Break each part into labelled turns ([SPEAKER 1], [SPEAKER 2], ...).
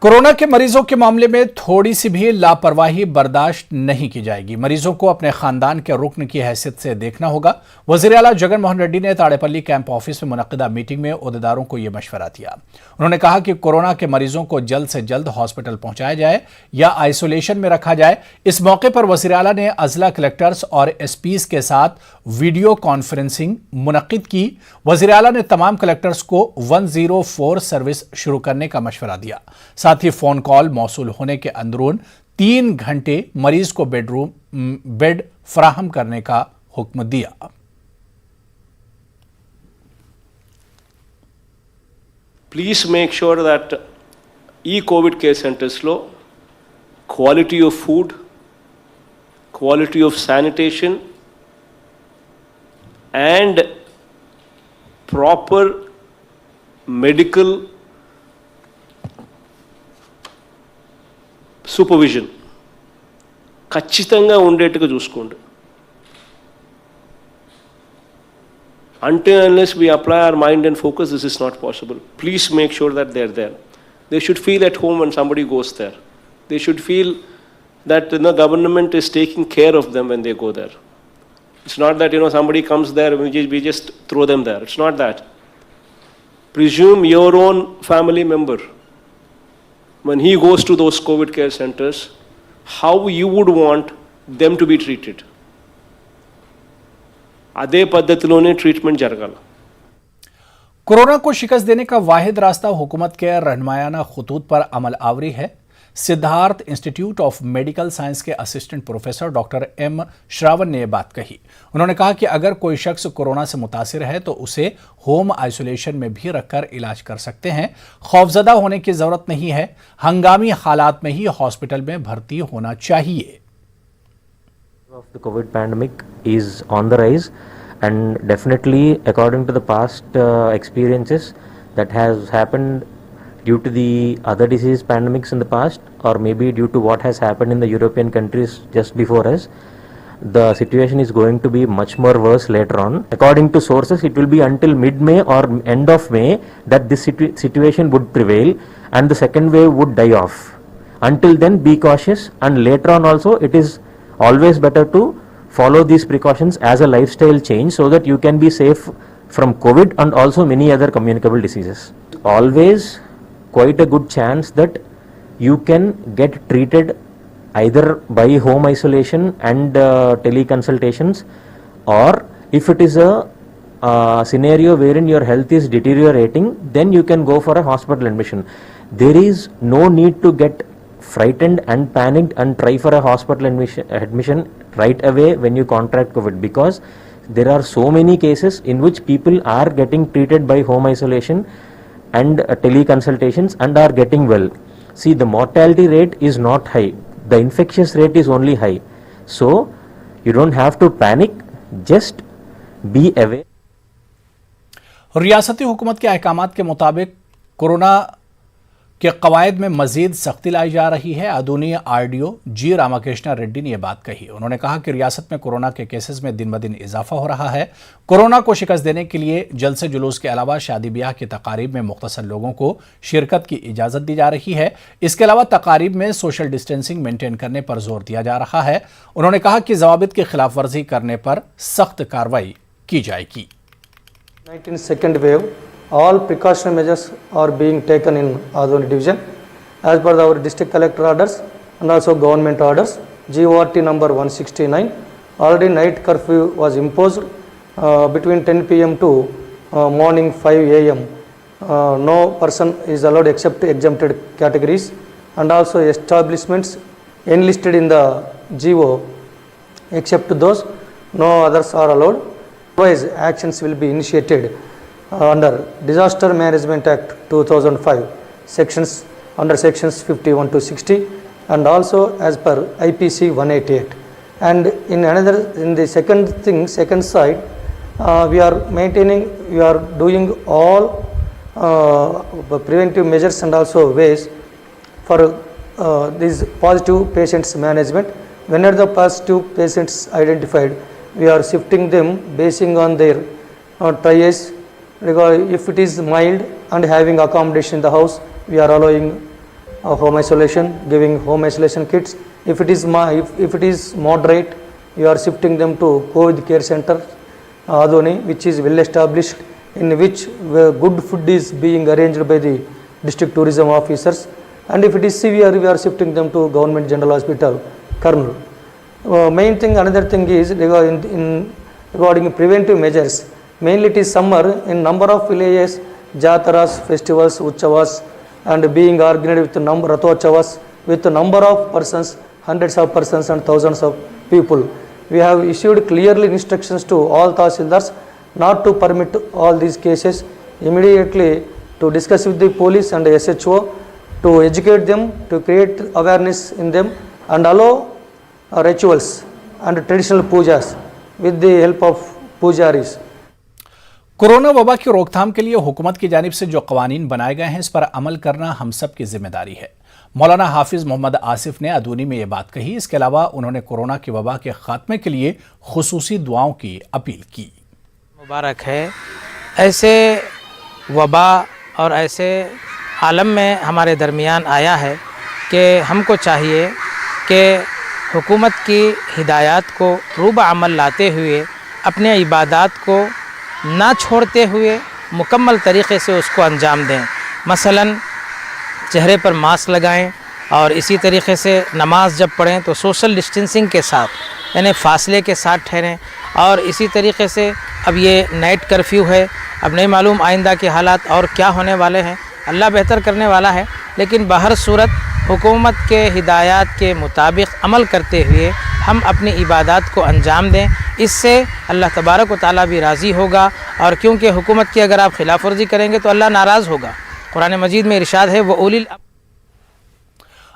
[SPEAKER 1] Corona के मरीजों के मामले में थोड़ी सी भी लापरवाही बर्दाश्त नहीं की जाएगी। मरीजों को अपने खानदान के रुकन की हैसियत से देखना होगा। वज़ीर आला जगन मोहन रेड्डी ने ताड़ेपल्ली कैंप ऑफिस में मुनक्किदा मीटिंग में ओहदेदारों को यह मशवरा दिया। उन्होंने कहा कि कोरोना के मरीजों को जल्द से जल्द हॉस्पिटल पहुंचाया जाए या आइसोलेशन में रखा जाए। इस मौके पर वज़ीर आला ने अजला कलेक्टर्स और एसपीज के साथ वीडियो कॉन्फ्रेंसिंग मुनक्किद की। वज़ीर आला ने तमाम कलेक्टर्स को 104 सर्विस शुरू करने का मशवरा दिया। साथ ही फोन कॉल मौसूल होने के अंदरून 3 घंटे मरीज को बेड फराहम करने का हुक्म दिया।
[SPEAKER 2] Please make sure that e-COVID care centers lo quality of food, quality of sanitation and proper medical supervision ఖచ్చితంగా ఉండేట్టుగా చూసుకోండి. Until unless we apply our mind and focus, this is not possible. Please make sure that they're there. They should feel at home when somebody goes there. They should feel that the government is taking care of them when they go there. It's not that somebody comes there and we just throw them there. It's not that. Presume your own family member, when he goes to those COVID care centers, how you would want them to be treated. अदे पद्धतिलोने treatment जरगाल।
[SPEAKER 1] Corona को शिकस्त देने का वाहिद रास्ता हुकूमत के रहनुमायाना खुतूत पर अमल आवरी है। Siddhartha institute of medical science के assistant professor doctor M Shravan ने यह बात कही। उन्होंने कहा कि अगर कोई शख्स कोरोना से मुतासिर है तो उसे होम आइसोलेशन में भी रखकर इलाज कर सकते हैं। खौफजदा होने की जरूरत नहीं है। हंगामी हालात में ही हॉस्पिटल में भर्ती होना चाहिए।
[SPEAKER 3] The COVID pandemic is on the rise, and definitely according to the past experiences that has happened due to the other disease pandemics in the past, or maybe due to what has happened in the European countries just before us, the situation is going to be much more worse later on. According to sources, it will be until mid-May or end of May that this situation would prevail and the second wave would die off. Until then, be cautious, and later on also it is always better to follow these precautions as a lifestyle change so that you can be safe from COVID and also many other communicable diseases. Always quite a good chance that you can get treated either by home isolation and teleconsultations, or if it is a scenario wherein your health is deteriorating, then you can go for a hospital admission. There is no need to get frightened and panicked and try for a hospital admission right away when you contract COVID, because there are so many cases in which people are getting treated by home isolation and teleconsultations and are getting well. See, the mortality rate is not high, the infectious rate is only high, so you don't have to panic, just be aware.
[SPEAKER 1] रियासती हुकूमत के अहकामात के मुताबिक corona के कवायद में मजीद सख्ती लाई जा रही है। आदरणीय आरडीओ जी रामाकृष्णा रेड्डी ने यह बात कही। उन्होंने कहा कि रियासत में कोरोना के केसेस में दिन ब दिन इजाफा हो रहा है। कोरोना को शिकस्त देने के लिए जलसे जुलूस के अलावा शादी ब्याह की तकारीब में मुख्तसर लोगों को शिरकत की इजाज़त दी जा रही है। इसके अलावा तकारीब में सोशल डिस्टेंसिंग मेंटेन करने पर जोर दिया जा रहा है। उन्होंने कहा कि ज़वाबित की खिलाफ वर्जी करने पर सख्त कार्रवाई की जाएगी।
[SPEAKER 4] 19 second wave, all precautionary measures are being taken in Adoni division as per our district collector orders and also government orders. GORT number 169, already night curfew was imposed between 10 p.m. to morning 5 a.m. No person is allowed except exempted categories, and also establishments enlisted in the GO except those, no others are allowed. Otherwise, actions will be initiated under Disaster Management Act 2005, under sections 51 to 60, and also as per IPC 188. And in the second side, we are doing all preventive measures and also ways for these positive patients management. Whenever the positive patients identified, we are shifting them basing on their triage. If it is mild and having accommodation in the house, we are allowing home isolation, giving home isolation kits. If it is if it is moderate, you are shifting them to COVID care center, Adoni, which is well established, in which good food is being arranged by the district tourism officers. And if it is severe, we are shifting them to Government General Hospital, Kurnool. Main thing, another thing is regarding preventive measures. Mainly it is summer, in number of villages, jataras, festivals, utchavas, and being organized with number rathotchavas with a number of persons, hundreds of persons and thousands of people. We have issued clearly instructions to all tahsildars not to permit all these cases, immediately to discuss with the police and SHO, to educate them, to create awareness in them, and allow rituals and traditional pujas with the help of pujaris.
[SPEAKER 1] Corona वबा की रोकथाम के लिए हुकूमत की जानिब से जो कवानीन बनाए गए हैं, इस पर अमल करना हम सब की जिम्मेदारी है। मौलाना हाफिज मोहम्मद आसिफ ने अदूनी में ये बात कही। इसके अलावा उन्होंने कोरोना की वबा के खात्मे के लिए खुसूसी दुआओं की अपील की।
[SPEAKER 5] मुबारक है, ऐसे वबा और ऐसे आलम में हमारे दरमियान आया है कि हमको चाहिए कि हुकूमत की हिदायत को रूब अमल लाते हुए अपने इबादत को ना छोड़ते हुए मुकम्मल तरीक़े से उसको अंजाम दें। मसलन चेहरे पर मास्क लगाएं और इसी तरीक़े से नमाज जब पढ़ें तो सोशल डिस्टेंसिंग के साथ, यानी फ़ासले के साथ ठहरें। और इसी तरीक़े से अब ये नाइट कर्फ्यू है, अब नहीं मालूम आइंदा के हालात और क्या होने वाले हैं, अल्लाह बेहतर करने वाला है। लेकिन बहर सूरत हुकूमत के हिदायत के मुताबिक अमल करते हुए हम अपनी इबादत को अंजाम दें। इससे अल्लाह तबारक व तआला भी राज़ी होगा, और क्योंकि हुकूमत की अगर आप खिलाफ वर्जी करेंगे तो अल्लाह नाराज़ होगा। कुरान मजीद में इरशाद है, वो उलिल।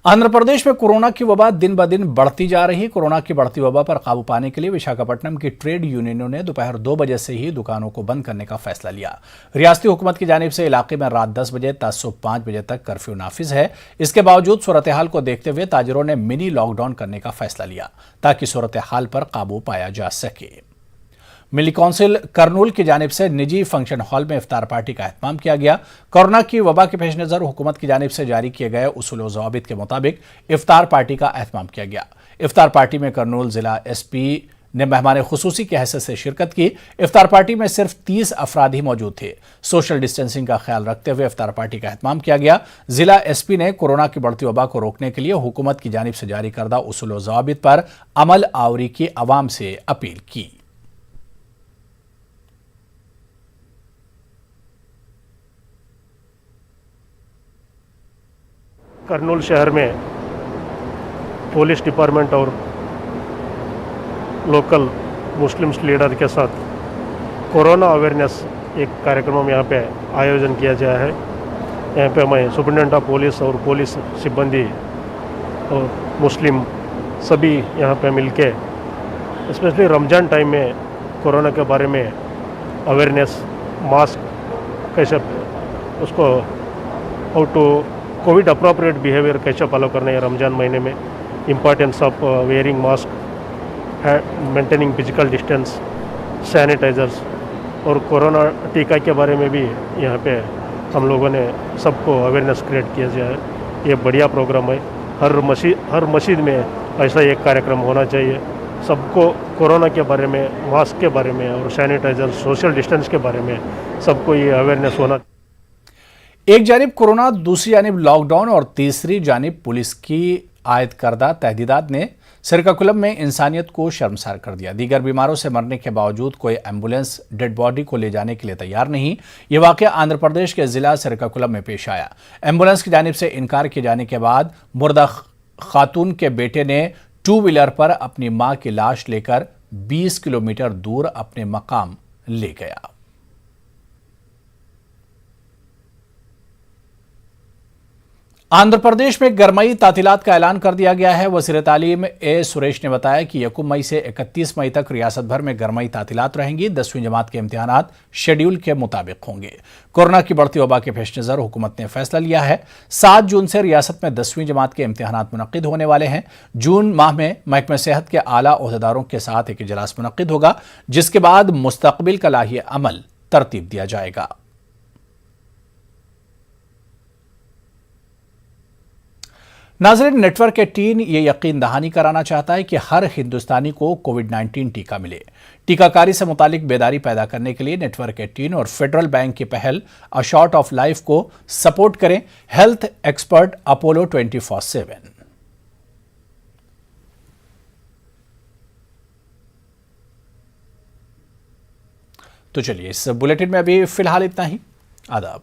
[SPEAKER 1] आंध्र प्रदेश में कोरोना की वबा दिन ब दिन बढ़ती जा रही है। कोरोना की बढ़ती वबा पर काबू पाने के लिए विशाखापट्टनम की ट्रेड यूनियनों ने दोपहर 2 बजे से ही दुकानों को बंद करने का फैसला लिया। रियासती हुकूमत की जानिब से इलाके में रात 10 बजे ता सुबह 5 बजे तक कर्फ्यू नाफिज है। इसके बावजूद सूरत हाल को देखते हुए ताजिरों ने मिनी लॉकडाउन करने का फैसला लिया ताकि सूरत हाल पर काबू पाया जा सके। मिली काउंसिल करनूल की जानिब से निजी फंक्शन हॉल में इफ्तार पार्टी का एहतमाम किया गया। कोरोना की वबा के पेश नज़र हुकूमत की जानिब से जारी किए गए उसूल व ज़वाबित के मुताबिक इफ्तार पार्टी का एहतमाम किया गया। इफ्तार पार्टी में करनूल जिला SP ने मेहमान खुसूसी की हैसियत से शिरकत की। इफ्तार पार्टी में सिर्फ 30 अफराद ही मौजूद थे। सोशल डिस्टेंसिंग का ख्याल रखते हुए इफ्तार पार्टी का एहतमाम किया गया। जिला SP ने कोरोना की बढ़ती वबा को रोकने के लिए हुकूमत की जानिब से जारी करदा उसूल व ज़वाबित पर अमल आवरी की अवाम से अपील की।
[SPEAKER 6] करनूल शहर में पुलिस डिपार्टमेंट और लोकल मुस्लिम्स लीडर के साथ कोरोना अवेयरनेस एक कार्यक्रम यहाँ पे आयोजन किया गया है। यहाँ पे मैं सुपरिटेंडेंट ऑफ पुलिस और पुलिस सिब्बंदी और मुस्लिम सभी यहाँ पे मिलके स्पेशली रमज़ान टाइम में कोरोना के बारे में अवेयरनेस, मास्क कैसे उसको how to covid appropriate behaviour कैसे फॉलो करना है रमज़ान महीने में, importance of wearing mask, maintaining physical distance, sanitisers और कोरोना टीका के बारे में भी यहाँ पे हम लोगों ने सबको अवेयरनेस क्रिएट किया जाए। ये बढ़िया प्रोग्राम है। हर मस्जिद में ऐसा एक कार्यक्रम होना चाहिए। सबको कोरोना के बारे में, मास्क के बारे में और सैनिटाइजर, सोशल डिस्टेंस के बारे में सबको ये अवेयरनेस होना।
[SPEAKER 1] एक जानिब कोरोना, दूसरी जानिब लॉकडाउन और तीसरी जानिब पुलिस की आयद करदा तहदीदात ने श्रीकाकुलम में इंसानियत को शर्मसार कर दिया। दीगर बीमारों से मरने के बावजूद कोई एम्बुलेंस डेड बॉडी को ले जाने के लिए तैयार नहीं। ये वाकया आंध्र प्रदेश के जिला श्रीकाकुलम में पेश आया। एम्बुलेंस की जानिब से इनकार किए जाने के बाद मुर्दा खातून के बेटे ने 2 व्हीलर पर अपनी मां की लाश लेकर 20 किलोमीटर दूर अपने मकाम ले गया। आंध्र प्रदेश में गरमाई तातीलात का ऐलान कर दिया गया है। वज़ीर तालीम ए सुरेश ने बताया कि 1 मई से 31 मई तक रियासत भर में गरमाई तातीलात रहेंगी। 10वीं जमात के इम्तिहानात शेड्यूल के मुताबिक होंगे। कोरोना की बढ़ती वबा के पेश नज़र हुकूमत ने फैसला लिया है। 7 जून से रियासत में 10वीं जमात के इम्तिहानात मुनक्किद होने वाले हैं। जून माह में महकमे सेहत के आला ओहदेदारों के साथ एक इजलास मुनक्किद होगा, जिसके बाद मुस्तकबिल का लाही अमल तरतीब दिया जाएगा। नाज़रीन, नेटवर्क 18 ये यकीन दहानी कराना चाहता है कि हर हिंदुस्तानी को कोविड-19 टीका मिले। टीकाकारी से मुतालिक बेदारी पैदा करने के लिए नेटवर्क 18 और फेडरल बैंक की पहल अ शॉट ऑफ लाइफ को सपोर्ट करें। Health expert Apollo 24/7। तो चलिए, इस बुलेटिन में अभी फिलहाल इतना ही। आदाब।